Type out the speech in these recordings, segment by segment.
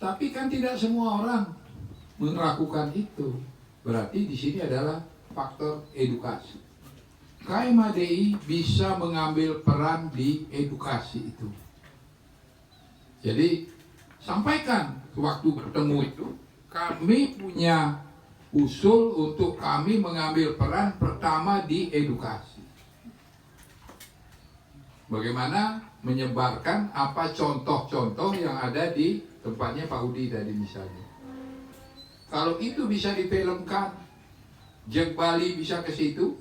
Tapi kan tidak semua orang melakukan itu. Berarti di sini adalah faktor edukasi. KMHDI bisa mengambil peran di edukasi itu. Jadi sampaikan waktu bertemu itu, kami punya usul untuk kami mengambil peran pertama di edukasi. Bagaimana menyebarkan apa contoh-contoh yang ada di tempatnya Pak Udi tadi misalnya. Kalau itu bisa difilmkan, Jack Bali bisa ke situ,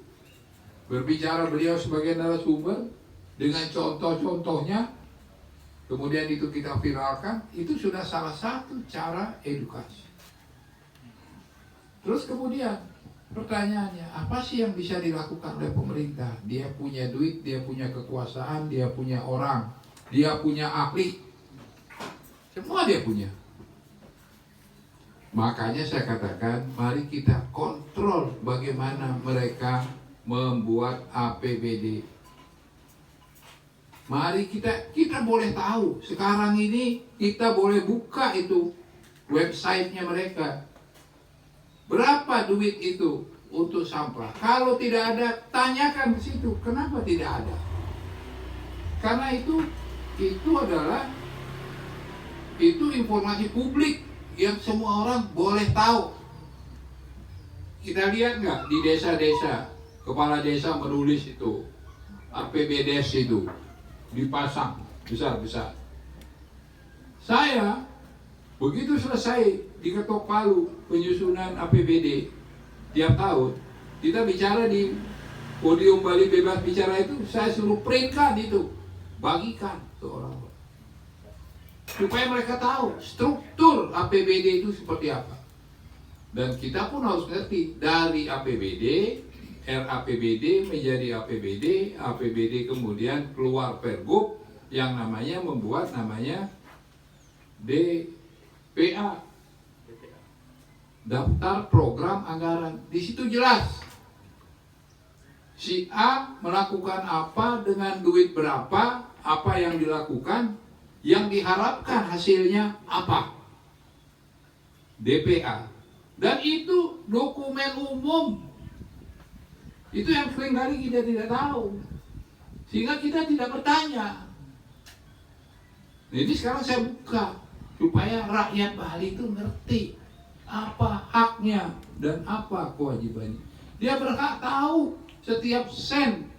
berbicara beliau sebagai narasumber dengan contoh-contohnya, kemudian itu kita viralkan, itu sudah salah satu cara edukasi. Terus kemudian pertanyaannya, apa sih yang bisa dilakukan oleh pemerintah? Dia punya duit, dia punya kekuasaan, dia punya orang, dia punya ahli, semua dia punya. Makanya saya katakan, mari kita kontrol bagaimana mereka membuat APBD. Mari kita boleh tahu, sekarang ini kita boleh buka itu websitenya mereka. Berapa duit itu untuk sampah? Kalau tidak ada, tanyakan ke situ. Kenapa tidak ada? Karena itu informasi publik yang semua orang boleh tahu. Kita lihat nggak di desa-desa, kepala desa menulis itu APBDes itu dipasang besar-besar. Saya begitu selesai diketok palu penyusunan APBD tiap tahun, kita bicara di podium Bali Bebas Bicara itu, saya suruh printkan itu, bagikan ke orang supaya mereka tahu struktur APBD itu seperti apa. Dan kita pun harus ngerti dari APBD, RAPBD menjadi APBD, APBD kemudian keluar Pergub yang membuat namanya DPA, daftar program anggaran. Di situ jelas si A melakukan apa dengan duit berapa, apa yang dilakukan, yang diharapkan hasilnya apa. DPA. Dan itu dokumen umum. Itu yang seringkali kita tidak tahu, sehingga kita tidak bertanya. Jadi sekarang saya buka supaya rakyat Bali itu ngerti apa haknya dan apa kewajibannya. Dia berhak tahu setiap sen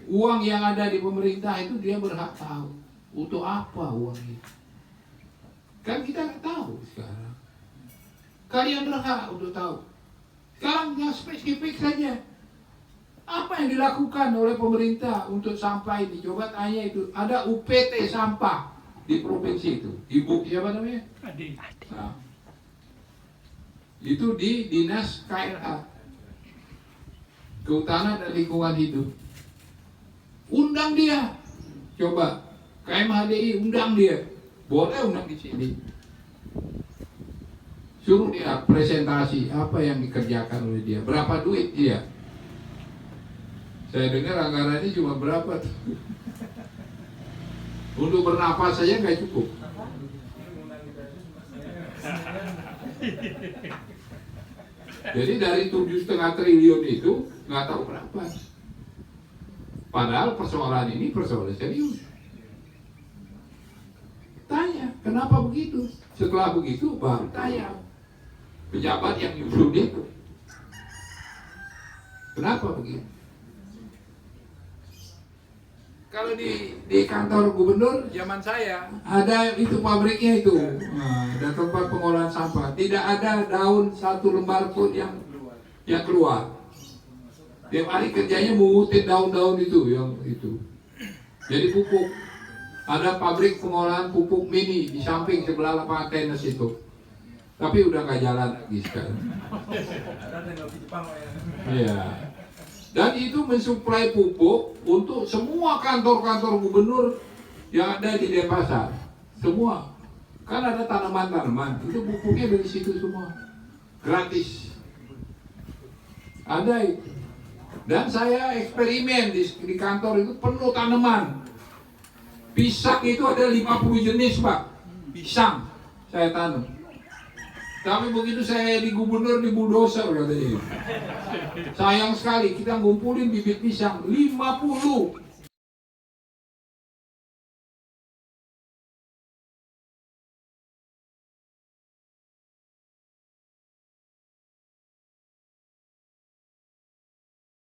uang yang ada di pemerintah itu, dia berhak tahu untuk apa uang itu. Kan kita nggak tahu sekarang. Kalian berhak untuk tahu. Sekarang yang spesifik saja, apa yang dilakukan oleh pemerintah untuk sampah ini? Coba tanya itu. Ada UPT sampah di provinsi itu. Ibu siapa namanya? Adi. Nah, itu di Dinas KLH, Kehutanan dan Lingkungan Hidup. Undang dia. Coba KMHDI undang dia. Boleh undang di sini. Suruh dia presentasi apa yang dikerjakan oleh dia, berapa duit dia. Saya dengar anggarannya cuma berapa tuh. Untuk bernapas saja nggak cukup. Jadi dari 7,5 triliun itu nggak tahu berapa. Padahal persoalan ini persoalan serius. Tanya, kenapa begitu? Setelah begitu baru tanya pejabat yang nyusun itu, kenapa begitu? Kalau di kantor gubernur zaman saya ada itu pabriknya itu, ada tempat pengolahan sampah, tidak ada daun satu lembar pun yang keluar. Tiap hari kerjanya mengutin daun-daun itu, yang itu. Jadi pupuk, ada pabrik pengolahan pupuk mini di samping sebelah lapangan tenis itu. Tapi udah nggak jalan lagi sekarang. Iya. Dan itu mensuplai pupuk untuk semua kantor-kantor gubernur yang ada di Denpasar. Semua. Kan ada tanaman-tanaman, itu pupuknya dari situ semua. Gratis. Ada itu. Dan saya eksperimen di kantor itu penuh tanaman. Pisang itu ada 50 jenis, Pak. Pisang saya tanam. Tapi begitu saya di gubernur, di bulldozer katanya. Sayang sekali kita ngumpulin bibit pisang 50.